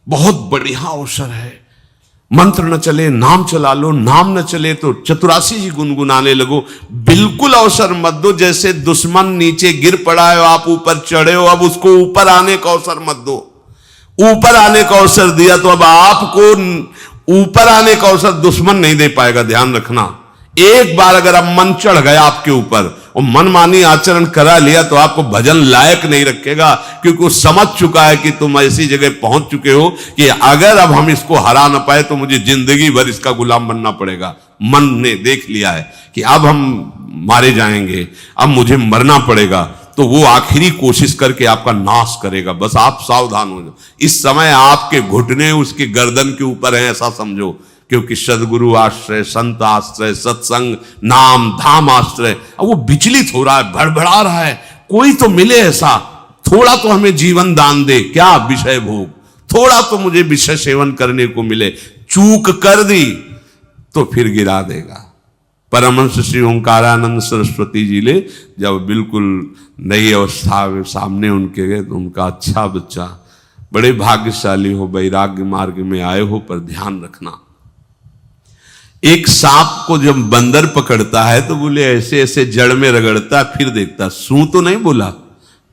बहुत बढ़िया अवसर है। मंत्र न चले नाम चला लो, नाम न चले तो चतुरासी जी गुनगुनाने लगो। बिल्कुल अवसर मत दो, जैसे दुश्मन नीचे गिर पड़ा है, आप ऊपर चढ़े हो, अब उसको ऊपर आने का अवसर मत दो। ऊपर आने का अवसर दिया तो अब आपको ऊपर आने का अवसर दुश्मन नहीं दे पाएगा। ध्यान रखना, एक बार अगर अब मन चढ़ गया आपके ऊपर और मनमानी आचरण करा लिया तो आपको भजन लायक नहीं रखेगा, क्योंकि वो समझ चुका है कि तुम ऐसी जगह पहुंच चुके हो कि अगर अब हम इसको हरा ना पाए तो मुझे जिंदगी भर इसका गुलाम बनना पड़ेगा। मन ने देख लिया है कि अब हम मारे जाएंगे, अब मुझे मरना पड़ेगा, तो वो आखिरी कोशिश करके आपका नाश करेगा। बस आप सावधान हो जाओ। इस समय आपके घुटने उसके गर्दन के ऊपर हैं, ऐसा समझो, क्योंकि सदगुरु आश्रय, संत आश्रय, सत्संग, नाम धाम आश्रय, अब वो विचलित हो रहा है, भड़बड़ा रहा है। कोई तो मिले ऐसा, थोड़ा तो हमें जीवन दान दे, क्या विषय भोग, थोड़ा तो मुझे विषय सेवन करने को मिले। चूक कर दी तो फिर गिरा देगा। परमहंस श्री ओंकारानंद सरस्वती जी ले जब बिल्कुल नई अवस्था में सामने उनके गए तो उनका, अच्छा बच्चा, बड़े भाग्यशाली हो, वैराग्य मार्ग में आए हो, पर ध्यान रखना, एक सांप को जब बंदर पकड़ता है तो बोले ऐसे ऐसे जड़ में रगड़ता है, फिर देखता, सू तो नहीं बोला,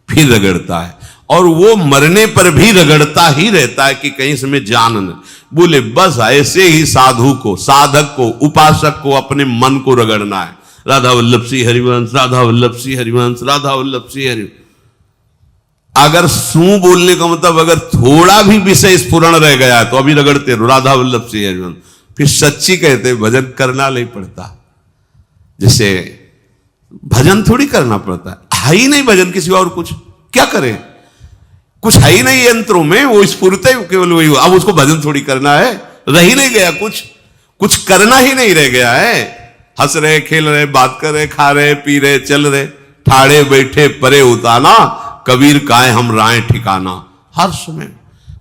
फिर रगड़ता है, और वो मरने पर भी रगड़ता ही रहता है कि कहीं इसमें जान न। बोले बस ऐसे ही साधु को, साधक को, उपासक को अपने मन को रगड़ना है। राधा वल्लभ सिंह हरिवंश, राधा वल्लभ सिंह हरिवंश, राधा वल्लभ सिंह हरिवंश। अगर सू बोलने का मतलब अगर थोड़ा भी विषय स्फुरण रह गया है तो अभी रगड़ते रहो, राधा वल्लभ सिंह हरिवंश। फिर सच्ची कहते भजन करना नहीं पड़ता। जैसे भजन थोड़ी करना पड़ता है ही नहीं भजन किसी और, कुछ क्या करें, कुछ है ही नहीं यंत्रों में, वो स्फुरते केवल वही। अब उसको भजन थोड़ी करना है, रह ही नहीं गया, कुछ करना ही नहीं रह गया है। हंस रहे, खेल रहे, बात कर रहे, खा रहे, पी रहे, चल रहे, ठाड़े बैठे परे उताना, कबीर काहे हम राय ठिकाना, हर समय।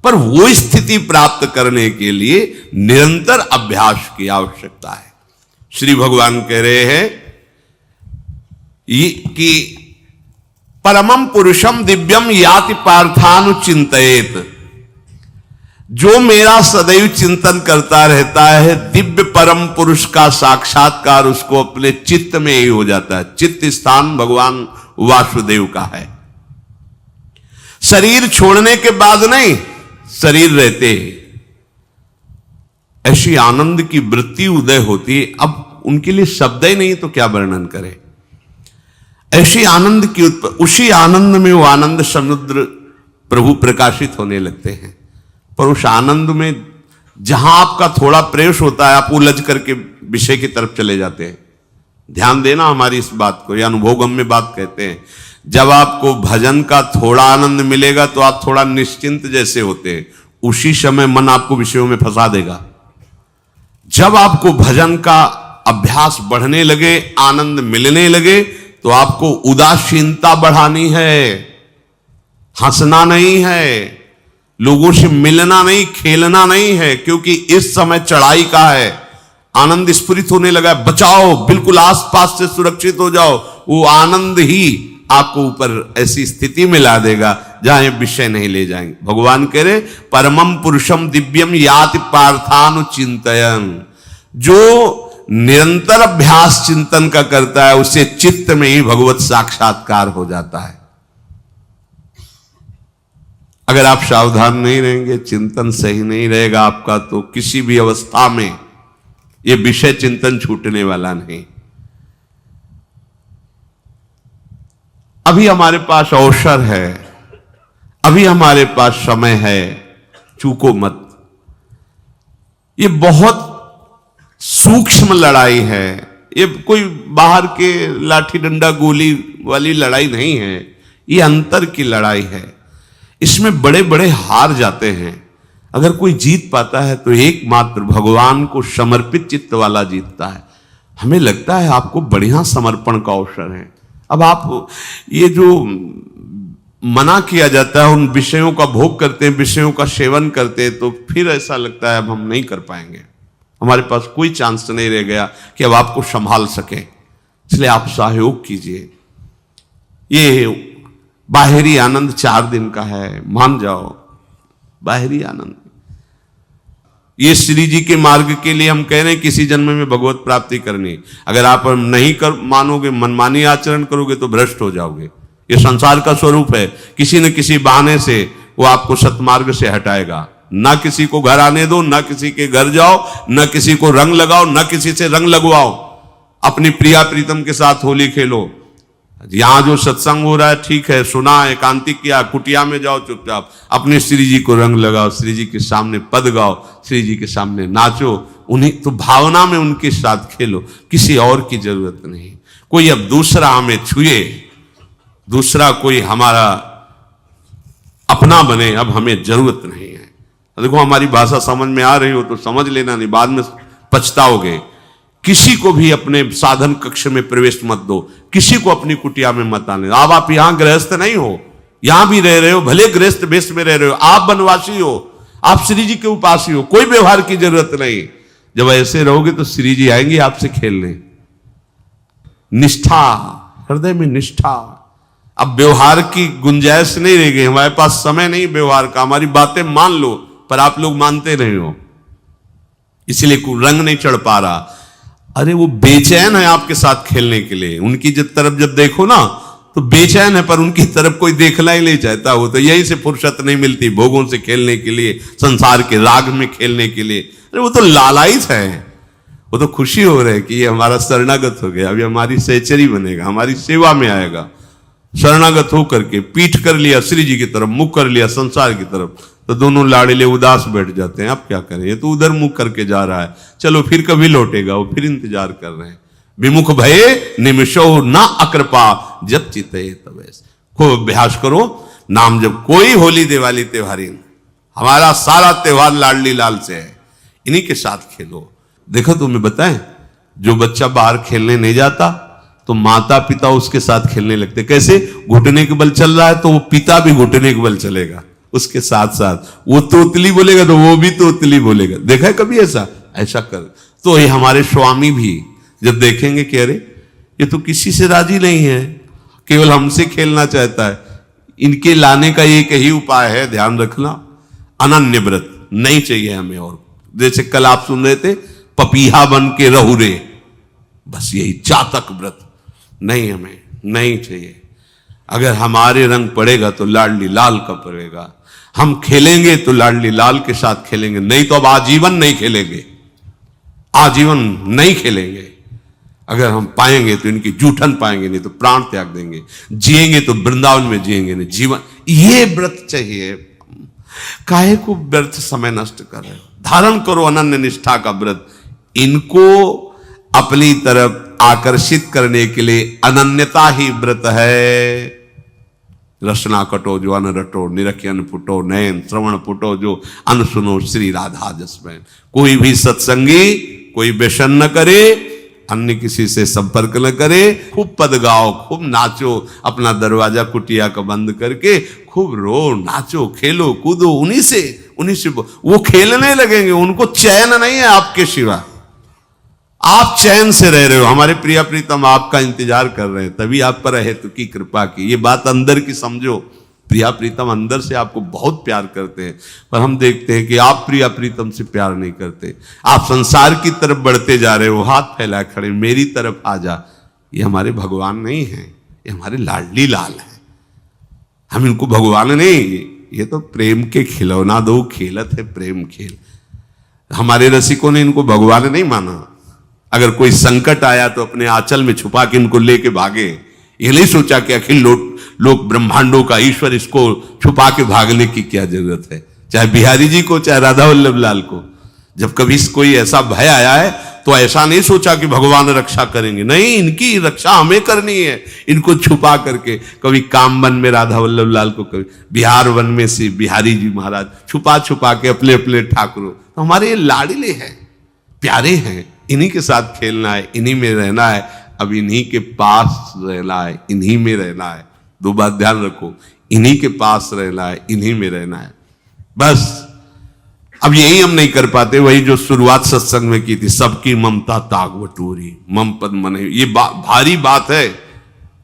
पर वो स्थिति प्राप्त करने के लिए निरंतर अभ्यास की आवश्यकता है। श्री भगवान कह रहे हैं कि परमम पुरुषम दिव्यम याति पार्थानुचिंतयेत, जो मेरा सदैव चिंतन करता रहता है, दिव्य परम पुरुष का साक्षात्कार उसको अपने चित्त में ही हो जाता है। चित्त स्थान भगवान वासुदेव का है। शरीर छोड़ने के बाद नहीं, शरीर रहते ऐसी आनंद की वृत्ति उदय होती, अब उनके लिए शब्द ही नहीं तो क्या वर्णन करें। ऐसी आनंद की उसी आनंद में वो आनंद समुद्र प्रभु प्रकाशित होने लगते हैं। पर उस आनंद में जहां आपका थोड़ा प्रवेश होता है, आप उलझ करके विषय की तरफ चले जाते हैं। ध्यान देना हमारी इस बात को, यह अनुभवगम्य बात कहते हैं। जब आपको भजन का थोड़ा आनंद मिलेगा तो आप थोड़ा निश्चिंत जैसे होते हैं, उसी समय मन आपको विषयों में फंसा देगा। जब आपको भजन का अभ्यास बढ़ने लगे, आनंद मिलने लगे, तो आपको उदासीनता बढ़ानी है, हंसना नहीं है, लोगों से मिलना नहीं, खेलना नहीं है, क्योंकि इस समय चढ़ाई का है। आनंद स्फुरित होने लगा है, बचाओ, बिल्कुल आसपास से सुरक्षित हो जाओ। वो आनंद ही आपको ऊपर ऐसी स्थिति में ला देगा जहां ये विषय नहीं ले जाएंगे। भगवान कह रहे परमम पुरुषम दिव्यम याति पार्थानुचिंतयन्, जो निरंतर अभ्यास चिंतन का करता है उससे चित्त में ही भगवत साक्षात्कार हो जाता है। अगर आप सावधान नहीं रहेंगे, चिंतन सही नहीं रहेगा आपका, तो किसी भी अवस्था में यह विषय चिंतन छूटने वाला नहीं। अभी हमारे पास अवसर है, अभी हमारे पास समय है, चूको मत। ये बहुत सूक्ष्म लड़ाई है, ये कोई बाहर के लाठी डंडा गोली वाली लड़ाई नहीं है, ये अंतर की लड़ाई है। इसमें बड़े बड़े हार जाते हैं। अगर कोई जीत पाता है तो एकमात्र भगवान को समर्पित चित्त वाला जीतता है। हमें लगता है आपको बढ़िया समर्पण का अवसर है। अब आप ये जो मना किया जाता है, उन विषयों का भोग करते हैं, विषयों का सेवन करते हैं, तो फिर ऐसा लगता है अब हम नहीं कर पाएंगे, हमारे पास कोई चांस नहीं रह गया कि अब आपको संभाल सके। इसलिए आप सहयोग कीजिए। ये बाहरी आनंद 4 दिन का है, मान जाओ, बाहरी आनंद। ये श्री जी के मार्ग के लिए हम कह रहे हैं किसी जन्म में भगवत प्राप्ति करनी। अगर आप नहीं कर मानोगे, मनमानी आचरण करोगे तो भ्रष्ट हो जाओगे। ये संसार का स्वरूप है, किसी न किसी बहाने से वो आपको सतमार्ग से हटाएगा। ना किसी को घर आने दो, ना किसी के घर जाओ, ना किसी को रंग लगाओ, ना किसी से रंग लगवाओ। अपनी प्रिया प्रीतम के साथ होली खेलो। यहां जो सत्संग हो रहा है ठीक है, सुना, एकांतिक किया, कुटिया में जाओ चुपचाप, अपने श्री जी को रंग लगाओ, श्री जी के सामने पद गाओ, श्री जी के सामने नाचो, उन्हीं तो भावना में उनके साथ खेलो, किसी और की जरूरत नहीं। कोई अब दूसरा हमें छुए, दूसरा कोई हमारा अपना बने, अब हमें जरूरत नहीं है। देखो हमारी भाषा समझ में आ रही हो तो समझ लेना, नहीं बाद में पछताओगे। किसी को भी अपने साधन कक्ष में प्रवेश मत दो, किसी को अपनी कुटिया में मत आने। अब आप यहां गृहस्थ नहीं हो, यहां भी रह रहे हो, भले गृहस्थ वेश में रह रहे हो, आप वनवासी हो, आप श्री जी के उपासी हो, कोई व्यवहार की जरूरत नहीं। जब ऐसे रहोगे तो श्री जी आएंगे आपसे खेलने। निष्ठा, हृदय में निष्ठा। अब व्यवहार की गुंजाइश नहीं रह गई, हमारे पास समय नहीं व्यवहार का। हमारी बातें मान लो पर आप लोग मानते नहीं हो, इसलिए रंग नहीं चढ़ पा रहा। अरे वो बेचैन है आपके साथ खेलने के लिए, उनकी तरफ जब देखो ना तो बेचैन है, पर उनकी तरफ कोई देखना ही नहीं चाहता। वो तो यही से फुर्सत नहीं मिलती भोगों से खेलने के लिए, संसार के राग में खेलने के लिए। अरे वो तो लालायित है, वो तो खुशी हो रहे कि ये हमारा शरणागत हो गया, अभी हमारी सहचरी बनेगा, हमारी सेवा में आएगा। शरणागत होकर के पीठ कर लिया श्री जी की तरफ, मुख कर लिया संसार की तरफ, तो दोनों लाड़िले उदास बैठ जाते हैं। अब क्या करें, ये तो उधर मुख करके जा रहा है, चलो फिर कभी लौटेगा, वो फिर इंतजार कर रहे हैं। विमुख भये निमिषो ना अकृपा, जब चिते तब। खूब अभ्यास करो नाम जब। कोई होली दिवाली त्योहारी, हमारा सारा त्योहार लाडली लाल से है, इन्हीं के साथ खेलो। देखो तुम्हें बताएं, जो बच्चा बाहर खेलने नहीं जाता तो माता पिता उसके साथ खेलने लगते। कैसे? घुटने के बल चल रहा है तो वो पिता भी घुटने के बल चलेगा उसके साथ साथ। वो तोतली बोलेगा तो वो भी तोतली बोलेगा। देखा है कभी ऐसा? ऐसा कर तो ये हमारे स्वामी भी जब देखेंगे कि अरे ये तो किसी से राजी नहीं है, केवल हमसे खेलना चाहता है, इनके लाने का एक ही उपाय है, ध्यान रखना, अनन्य व्रत नहीं चाहिए हमें। और जैसे कल आप सुन रहे थे, पपीहा बन के रहू रे, बस यही चातक व्रत नहीं, हमें नहीं चाहिए। अगर हमारे रंग पड़ेगा तो लाडली लाल का पड़ेगा, हम खेलेंगे तो लाडली लाल के साथ खेलेंगे, नहीं तो अब आजीवन नहीं खेलेंगे, आजीवन नहीं खेलेंगे। अगर हम पाएंगे तो इनकी जूठन पाएंगे, नहीं तो प्राण त्याग देंगे। जिएंगे तो वृंदावन में जिएंगे, नहीं जीवन। ये व्रत चाहिए। काहे को व्यर्थ समय नष्ट कर रहे हो? धारण करो अनन्य निष्ठा का व्रत। इनको अपनी तरफ आकर्षित करने के लिए अनन्यता ही व्रत है। रसना कटो जो अन रटो, निरखियन फुटो नयन, श्रवण फुटो जो अन सुनो, श्री राधा जसमैन। कोई भी सत्संगी कोई व्यसन न करे, अन्य किसी से संपर्क न करे, खूब पद गाओ, खूब नाचो, अपना दरवाजा कुटिया का बंद करके खूब रो, नाचो, खेलो, कूदो, उन्हीं से वो खेलने लगेंगे। उनको चैन नहीं है आपके सिवा, आप चैन से रह रहे हो। हमारे प्रिया प्रीतम आपका इंतजार कर रहे हैं, तभी आप पर हेतु की कृपा की। ये बात अंदर की समझो, प्रिया प्रीतम अंदर से आपको बहुत प्यार करते हैं, पर हम देखते हैं कि आप प्रिया प्रीतम से प्यार नहीं करते। आप संसार की तरफ बढ़ते जा रहे हो, हाथ फैला खड़े, मेरी तरफ आ जा। ये हमारे भगवान नहीं है, ये हमारे लाडली लाल हैं। हम इनको भगवान नहीं, ये तो प्रेम के खिलौना दो खेलत है प्रेम खेल। हमारे रसिकों ने इनको भगवान नहीं माना। अगर कोई संकट आया तो अपने आंचल में छुपा के इनको लेके भागे। ये नहीं सोचा कि अखिल लोक ब्रह्मांडों का ईश्वर, इसको छुपा के भागने की क्या जरूरत है। चाहे बिहारी जी को, चाहे राधा वल्लभ लाल को, जब कभी कोई ऐसा भय आया है तो ऐसा नहीं सोचा कि भगवान रक्षा करेंगे, नहीं, इनकी रक्षा हमें करनी है। इनको छुपा करके, कभी काम वन में राधा वल्लभ लाल को, कभी बिहार वन में से बिहारी जी महाराज, छुपा छुपा के अपने अपने ठाकुरों। तो हमारे ये लाडले हैं, प्यारे हैं, इन्हीं के साथ खेलना है, इन्हीं में रहना है। अब इन्हीं के पास रहना है, इन्हीं में रहना है। दो बात ध्यान रखो, इन्हीं के पास रहना है, इन्हीं में रहना है, बस। अब यही हम नहीं कर पाते, वही जो शुरुआत सत्संग में की थी, सबकी ममता ताग बटोरी, मम पद मने। ये भारी बात है,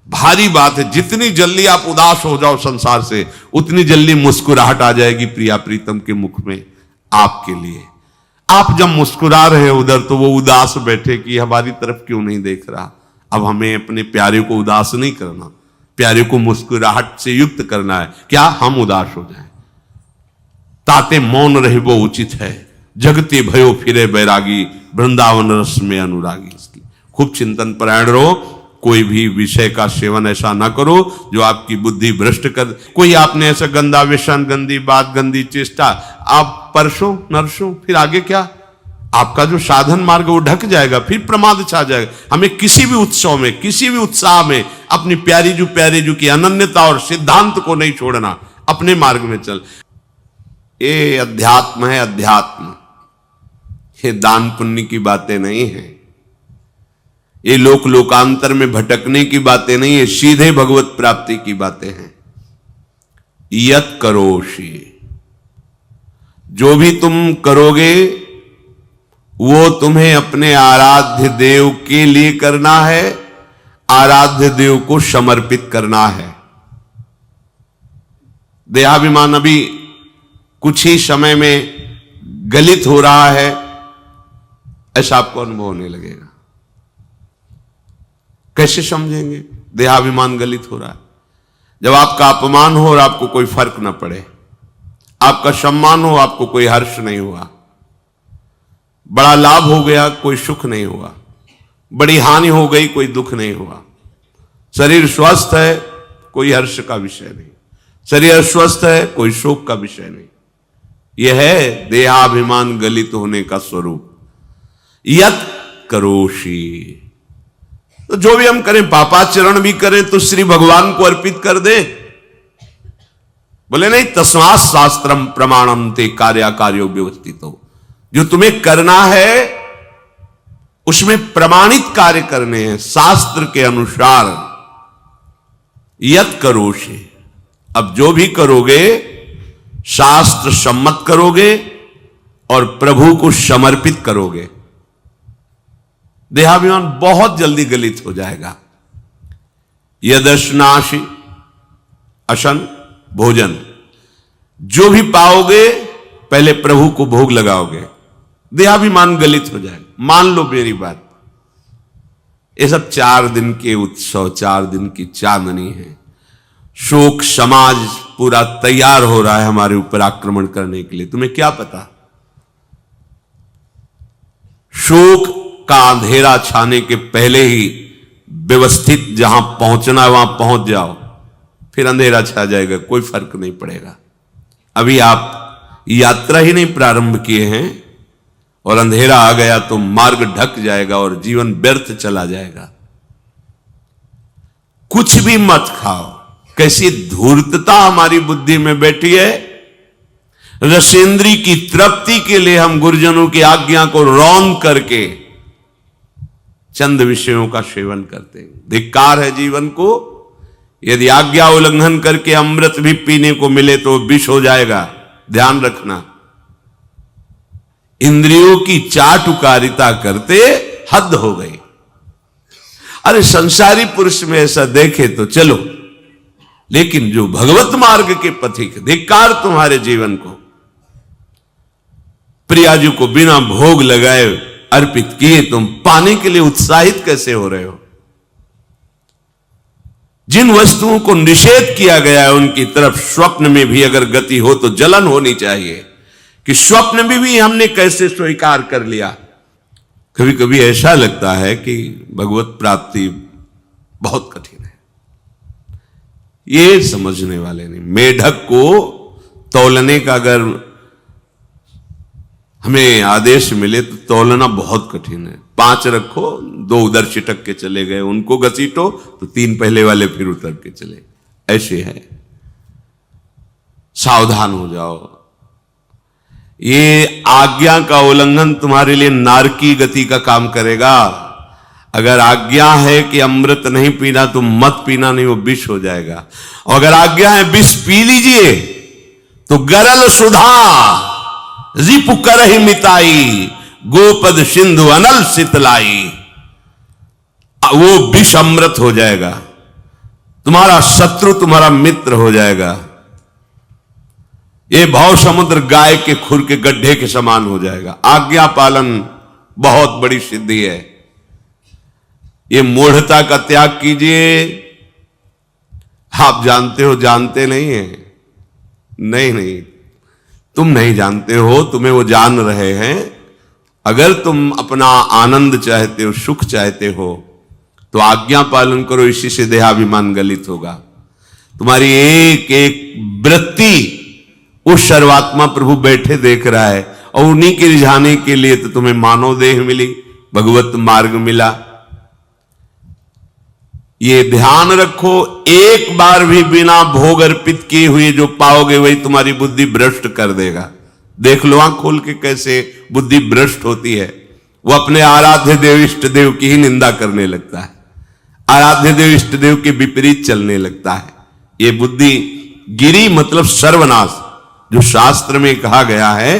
भारी बात है। जितनी जल्दी आप उदास हो जाओ संसार से, उतनी जल्दी मुस्कुराहट आ जाएगी प्रिया प्रीतम के मुख में आपके लिए। आप जब मुस्कुरा रहे हो उधर तो वो उदास बैठे कि हमारी तरफ क्यों नहीं देख रहा। अब हमें अपने प्यारे को उदास नहीं करना, प्यारे को मुस्कुराहट से युक्त करना है। क्या हम उदास हो जाएं? ताते मौन रहे वो उचित है, जगते भयो फिरे बैरागी, वृंदावन रस में अनुरागी। इसकी खूब चिंतन परायण रहो, कोई भी विषय का सेवन ऐसा ना करो जो आपकी बुद्धि भ्रष्ट कर। कोई आपने ऐसा गंदा व्यसन, गंदी बात, गंदी चेष्टा, आप परसों नरसों, फिर आगे क्या? आपका जो साधन मार्ग वो ढक जाएगा, फिर प्रमाद छा जाएगा। हमें किसी भी उत्सव में, किसी भी उत्साह में अपनी प्यारी जू की अनन्यता और सिद्धांत को नहीं छोड़ना, अपने मार्ग में चल। ये अध्यात्म है, अध्यात्म। ये दान पुण्य की बातें नहीं है, ये लोकांतर में भटकने की बातें नहीं है, सीधे भगवत प्राप्ति की बातें हैं। यत करोषि, जो भी तुम करोगे वो तुम्हें अपने आराध्य देव के लिए करना है, आराध्य देव को समर्पित करना है। देहाभिमान अभी कुछ ही समय में गलित हो रहा है, ऐसा आपको अनुभव होने लगेगा। कैसे समझेंगे? देहाभिमान गलित हो रहा है। जब आपका अपमान हो और आपको कोई फर्क ना पड़े, आपका सम्मान हो, आपको कोई हर्ष नहीं हुआ, बड़ा लाभ हो गया, कोई सुख नहीं हुआ, बड़ी हानि हो गई, कोई दुख नहीं हुआ, शरीर स्वस्थ है, कोई हर्ष का विषय नहीं, शरीर अस्वस्थ है, कोई शोक का विषय नहीं। यह है देहाभिमान गलित होने का स्वरूप। यत करोषि, तो जो भी हम करें, पापाचरण भी करें तो श्री भगवान को अर्पित कर दे। बोले नहीं, तस्मात् शास्त्रम प्रमाणम ते कार्याकार्यो व्यवस्थितो। जो तुम्हें करना है उसमें प्रमाणित कार्य करने हैं, शास्त्र के अनुसार। यत करोषि, अब जो भी करोगे शास्त्र सम्मत करोगे और प्रभु को समर्पित करोगे, देहाभिमान बहुत जल्दी गलित हो जाएगा। यदश्नाशि अशन भोजन, जो भी पाओगे पहले प्रभु को भोग लगाओगे, देहाभिमान गलित हो जाएगा। मान लो मेरी बात, ये सब 4 दिन के उत्सव, 4 दिन की चांदनी है। शोक समाज पूरा तैयार हो रहा है हमारे ऊपर आक्रमण करने के लिए। तुम्हें क्या पता? शोक का अंधेरा छाने के पहले ही व्यवस्थित जहां पहुंचना है वहां पहुंच जाओ, फिर अंधेरा छा जाएगा, कोई फर्क नहीं पड़ेगा। अभी आप यात्रा ही नहीं प्रारंभ किए हैं और अंधेरा आ गया तो मार्ग ढक जाएगा और जीवन व्यर्थ चला जाएगा। कुछ भी मत खाओ। कैसी धूर्तता हमारी बुद्धि में बैठी है। रसेंद्री की तृप्ति के लिए हम गुरुजनों की आज्ञा को रौंद करके चंद विषयों का सेवन करते हैं। धिक्कार है जीवन को। यदि आज्ञा उल्लंघन करके अमृत भी पीने को मिले तो विष हो जाएगा, ध्यान रखना। इंद्रियों की चाटुकारिता करते हद हो गई। अरे संसारी पुरुष में ऐसा देखे तो चलो, लेकिन जो भगवत मार्ग के पथिक, धिक्कार तुम्हारे जीवन को। प्रियाजू को बिना भोग लगाए अर्पित किए तुम पाने के लिए उत्साहित कैसे हो रहे हो? जिन वस्तुओं को निषेध किया गया है उनकी तरफ स्वप्न में भी अगर गति हो तो जलन होनी चाहिए कि स्वप्न में भी हमने कैसे स्वीकार कर लिया। कभी कभी ऐसा लगता है कि भगवत प्राप्ति बहुत कठिन है, ये समझने वाले नहीं। मेढक को तौलने का अगर हमें आदेश मिले तो तौलना बहुत कठिन है। 5 रखो, 2 उधर चिटक के चले गए, उनको घसीटो तो 3 पहले वाले फिर उतर के चले। ऐसे है, सावधान हो जाओ। ये आज्ञा का उल्लंघन तुम्हारे लिए नारकी गति का काम करेगा। अगर आज्ञा है कि अमृत नहीं पीना तो मत पीना, नहीं वो विष हो जाएगा। और अगर आज्ञा है विष पी लीजिए तो गरल सुधा रिपु करहि मिताई, गोपद सिंधु अनल शीतलाई। वो विष अमृत हो जाएगा, तुम्हारा शत्रु तुम्हारा मित्र हो जाएगा। ये भव समुद्र गाय के खुर के गड्ढे के समान हो जाएगा। आज्ञा पालन बहुत बड़ी सिद्धि है। ये मूढ़ता का त्याग कीजिए। आप जानते हो, जानते नहीं है? नहीं, तुम नहीं जानते हो, तुम्हें वो जान रहे हैं। अगर तुम अपना आनंद चाहते हो, सुख चाहते हो, तो आज्ञा पालन करो। इसी से देहाभिमान गलित होगा। तुम्हारी एक एक वृत्ति उस सर्वात्मा प्रभु बैठे देख रहा है, और उन्हीं के रिझाने के लिए तो तुम्हें मानव देह मिली, भगवत मार्ग मिला। ये ध्यान रखो, एक बार भी बिना भोग अर्पित किए हुए जो पाओगे वही तुम्हारी बुद्धि भ्रष्ट कर देगा। देख लो आंख खोल के कैसे बुद्धि भ्रष्ट होती है। वो अपने आराध्य देव इष्ट देव की ही निंदा करने लगता है, आराध्य देव इष्ट देव के विपरीत चलने लगता है। ये बुद्धि गिरी मतलब सर्वनाश। जो शास्त्र में कहा गया है,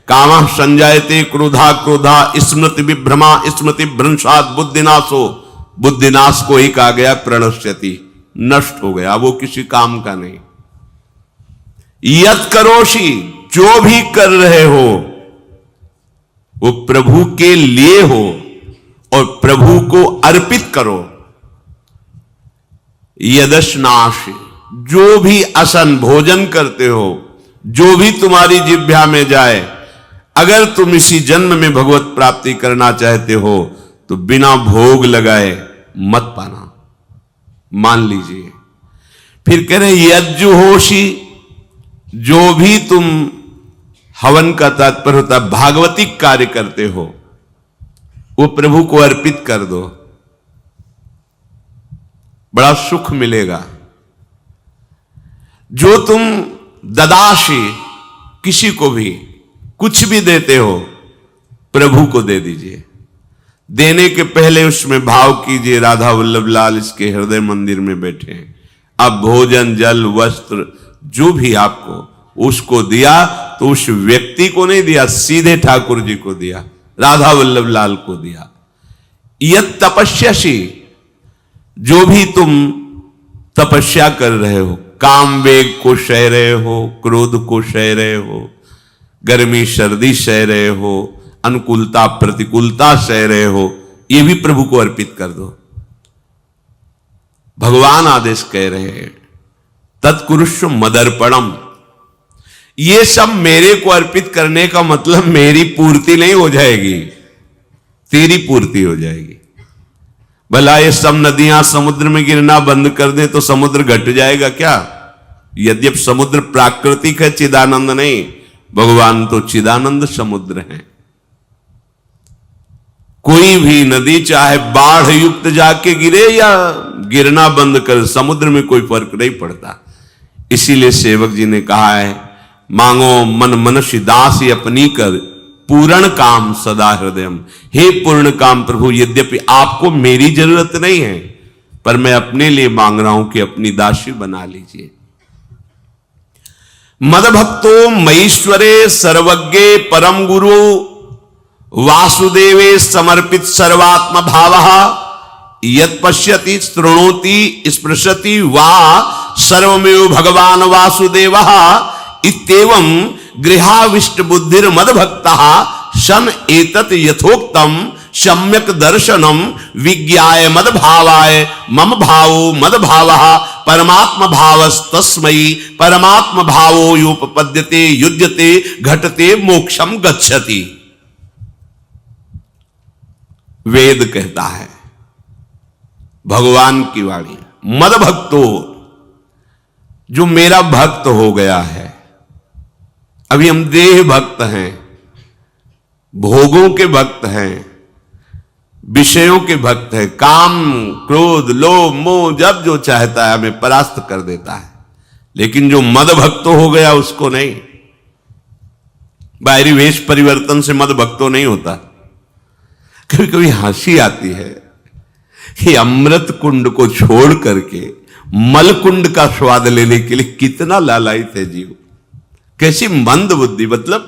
कामः संजायते क्रोधा क्रोधा स्मृति विभ्रमा स्मृति भ्रंशात् बुद्धिनाशो, बुद्धिनाश को ही कहा गया प्रणश्यति, नष्ट हो गया, वो किसी काम का नहीं। यत् करोषि, जो भी कर रहे हो वो प्रभु के लिए हो और प्रभु को अर्पित करो। यदश्नाश, जो भी असन भोजन करते हो, जो भी तुम्हारी जिह्वा में जाए, अगर तुम इसी जन्म में भगवत प्राप्ति करना चाहते हो तो बिना भोग लगाए मत पाना, मान लीजिए। फिर कह रहे यज्जुहोषि, जो भी तुम, हवन का तात्पर्य होता है भागवतिक कार्य करते हो, वो प्रभु को अर्पित कर दो, बड़ा सुख मिलेगा। जो तुम ददाशी, किसी को भी कुछ भी देते हो, प्रभु को दे दीजिए। देने के पहले उसमें भाव कीजिए, राधा वल्लभ लाल इसके हृदय मंदिर में बैठे हैं। अब भोजन जल वस्त्र जो भी आपको उसको दिया तो उस व्यक्ति को नहीं दिया, सीधे ठाकुर जी को दिया, राधा वल्लभ लाल को दिया। यत् तपस्यासी, जो भी तुम तपस्या कर रहे हो, काम वेग को सह रहे हो, क्रोध को सह रहे हो, गर्मी सर्दी सह रहे हो, अनुकूलता प्रतिकूलता सह रहे हो, ये भी प्रभु को अर्पित कर दो। भगवान आदेश कह रहे हैं तत्कुरुष्व मदर्पणम। ये सब मेरे को अर्पित करने का मतलब मेरी पूर्ति नहीं हो जाएगी, तेरी पूर्ति हो जाएगी। भला ये सब नदियां समुद्र में गिरना बंद कर दे तो समुद्र घट जाएगा क्या? यद्यप समुद्र प्राकृतिक है, चिदानंद नहीं, भगवान तो चिदानंद समुद्र है। कोई भी नदी चाहे बाढ़ युक्त जाके गिरे या गिरना बंद कर, समुद्र में कोई फर्क नहीं पड़ता। इसीलिए सेवक जी ने कहा है, मांगो मन मनुष्य दास अपनी कर, पूर्ण काम सदा हृदयम। हे पूर्ण काम प्रभु, यद्यपि आपको मेरी जरूरत नहीं है, पर मैं अपने लिए मांग रहा हूं कि अपनी दासी बना लीजिए। मद भक्तो मईश्वरे सर्वज्ञे परम गुरु वासुदेवे समर्पित सर्वात्म भावः यत् पश्यति शृणोति स्पृशति वा सर्वमेव भगवान वासुदेवः इत्येवं गृहाविष्ट बुद्धिर मद भक्तः सन एतत् यथोक्तम सम्यक दर्शनम विज्ञाय मद भावाय मम भावो मद भावः परमात्म भावस्तस्मै परमात्म भावो योपपद्यते युज्यते घटते मोक्षम गच्छति। वेद कहता है, भगवान की वाणी, मद भक्तो, जो मेरा भक्त हो गया है। अभी हम देह भक्त हैं, भोगों के भक्त हैं, विषयों के भक्त हैं, काम क्रोध लोभ मोह जब जो चाहता है हमें परास्त कर देता है। लेकिन जो मद भक्त हो गया उसको नहीं। बाहरी वेश परिवर्तन से मद भक्तो नहीं होता। कभी कभी हंसी आती है कि अमृत कुंड को छोड़ करके मल कुंड का स्वाद लेने के लिए कितना लालायित है जीव। कैसी मंद बुद्धि, मतलब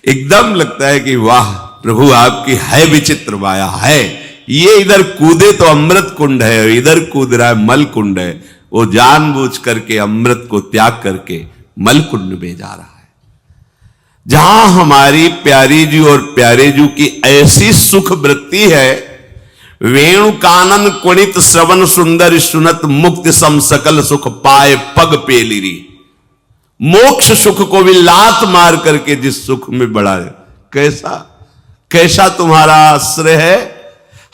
एकदम लगता है कि वाह प्रभु आपकी है विचित्र माया है। ये इधर कूदे तो अमृत कुंड है, इधर कूद रहा है मल कुंड है। वो जानबूझ करके अमृत को त्याग करके मलकुंड में जा रहा है, जहां हमारी प्यारी जी और प्यारे जी की ऐसी सुख वृत्ति है, वेणु कानन कुणित श्रवण सुंदर सुनत मुक्ति सम सकल सुख पाए पग पेलिरी। मोक्ष सुख को भी लात मार करके जिस सुख में बढ़ा है, कैसा कैसा तुम्हारा आश्रय है।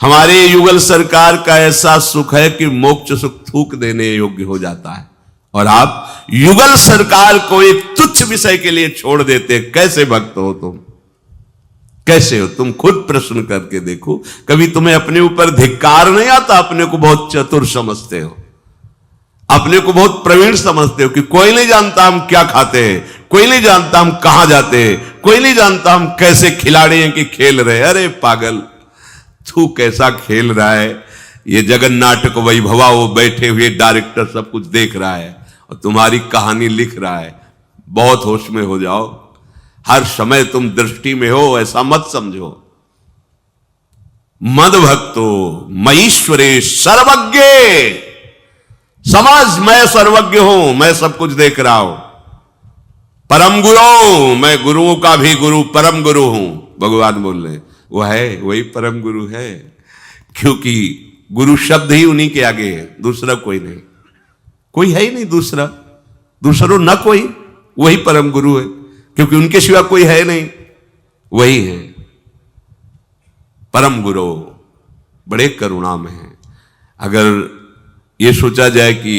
हमारे युगल सरकार का ऐसा सुख है कि मोक्ष सुख थूक देने योग्य हो जाता है, और आप युगल सरकार को एक तुच्छ विषय के लिए छोड़ देते। कैसे भक्त हो तुम, कैसे हो तुम? खुद प्रश्न करके देखो। कभी तुम्हें अपने ऊपर धिक्कार नहीं आता? अपने को बहुत चतुर समझते हो, अपने को बहुत प्रवीण समझते हो कि कोई नहीं जानता हम क्या खाते हैं, कोई नहीं जानता हम कहां जाते हैं, कोई नहीं जानता हम कैसे खिलाड़ी हैं कि खेल रहे। अरे पागल, तू कैसा खेल रहा है। ये जगन नाटक वैभवा, वो बैठे हुए डायरेक्टर सब कुछ देख रहा है और तुम्हारी कहानी लिख रहा है। बहुत होश में हो जाओ, हर समय तुम दृष्टि में हो, ऐसा मत समझो। मद भक्तो मईश्वरे सर्वज्ञ, समझ मैं सर्वज्ञ हूं, मैं सब कुछ देख रहा हूं। परम गुरु, मैं गुरुओं का भी गुरु, परम गुरु हूं। भगवान बोल रहे वो है, वही परम गुरु है, क्योंकि गुरु शब्द ही उन्हीं के आगे है, दूसरा कोई नहीं, कोई है ही नहीं दूसरा, दूसरो न कोई, वही परम गुरु है, क्योंकि उनके सिवा कोई है नहीं, वही है परम गुरु। बड़े करुणा में है। अगर ये सोचा जाए कि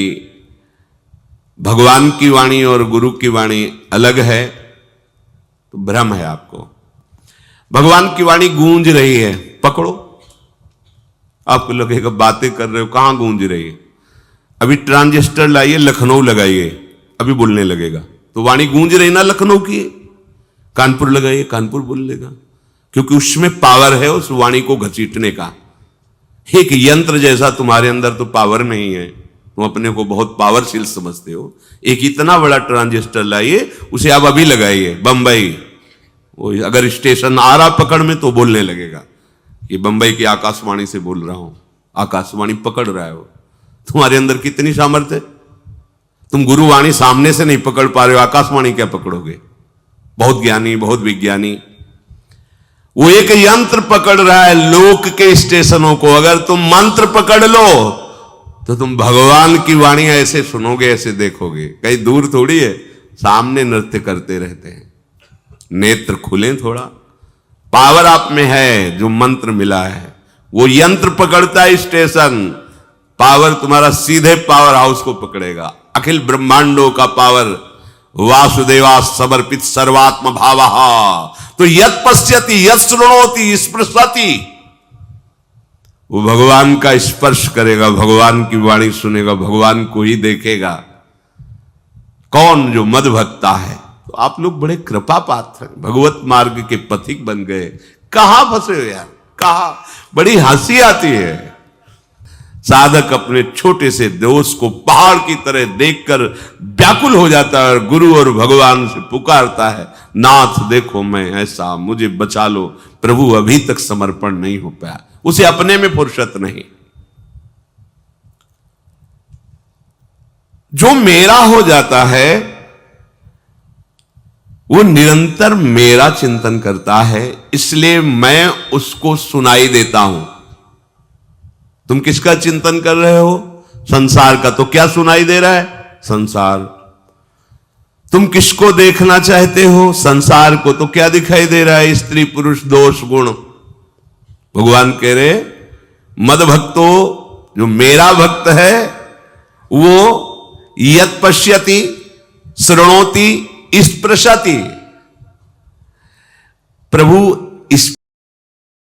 भगवान की वाणी और गुरु की वाणी अलग है तो भ्रम है आपको। भगवान की वाणी गूंज रही है, पकड़ो, आपको लगेगा बातें कर रहे हो, कहां गूंज रही है? अभी ट्रांजिस्टर लाइए, लखनऊ लगाइए, अभी बोलने लगेगा। तो वाणी गूंज रही ना लखनऊ की, कानपुर लगाइए, कानपुर बोल लेगा, क्योंकि उसमें पावर है उस वाणी को घसीटने का। एक यंत्र जैसा तुम्हारे अंदर तो पावर नहीं है, तुम अपने को बहुत पावरशील समझते हो। एक इतना बड़ा ट्रांजिस्टर लाइए, उसे आप अभी लगाइए बंबई, वो अगर स्टेशन आ रहा पकड़ में तो बोलने लगेगा कि बंबई की आकाशवाणी से बोल रहा हूं, आकाशवाणी पकड़ रहा है वो। तुम्हारे अंदर कितनी सामर्थ्य है, तुम गुरुवाणी सामने से नहीं पकड़ पा रहे हो, आकाशवाणी क्या पकड़ोगे? बहुत ज्ञानी, बहुत विज्ञानी, वो एक यंत्र पकड़ रहा है लोक के स्टेशनों को। अगर तुम मंत्र पकड़ लो तो तुम भगवान की वाणी ऐसे सुनोगे, ऐसे देखोगे, कहीं दूर थोड़ी है, सामने नृत्य करते रहते हैं। नेत्र खुले थोड़ा, पावर आप में है, जो मंत्र मिला है वो यंत्र पकड़ता है स्टेशन, पावर तुम्हारा सीधे पावर हाउस को पकड़ेगा। अखिल ब्रह्मांडों का पावर वासुदेवा समर्पित सर्वात्म भावहा। तो यत पश्यति यत श्रृणोति स्पृशति, वो भगवान का स्पर्श करेगा, भगवान की वाणी सुनेगा, भगवान को ही देखेगा। कौन? जो मद भक्ता है। तो आप लोग बड़े कृपा पात्र हैं, भगवत मार्ग के पथिक बन गए। कहां फंसे हो यार, कहां? बड़ी हंसी आती है। साधक अपने छोटे से दोष को पहाड़ की तरह देखकर व्याकुल हो जाता है और गुरु और भगवान से पुकारता है, नाथ देखो मैं ऐसा, मुझे बचा लो। प्रभु अभी तक समर्पण नहीं हो पाया, उसे अपने में फुर्सत नहीं। जो मेरा हो जाता है वो निरंतर मेरा चिंतन करता है, इसलिए मैं उसको सुनाई देता हूं। तुम किसका चिंतन कर रहे हो? संसार का। तो क्या सुनाई दे रहा है? संसार। तुम किसको देखना चाहते हो? संसार को। तो क्या दिखाई दे रहा है? स्त्री पुरुष दोष गुण। भगवान कह रहे मद भक्तो, जो मेरा भक्त है वो यत पश्यति शृणोति स्पृशति। प्रभु इस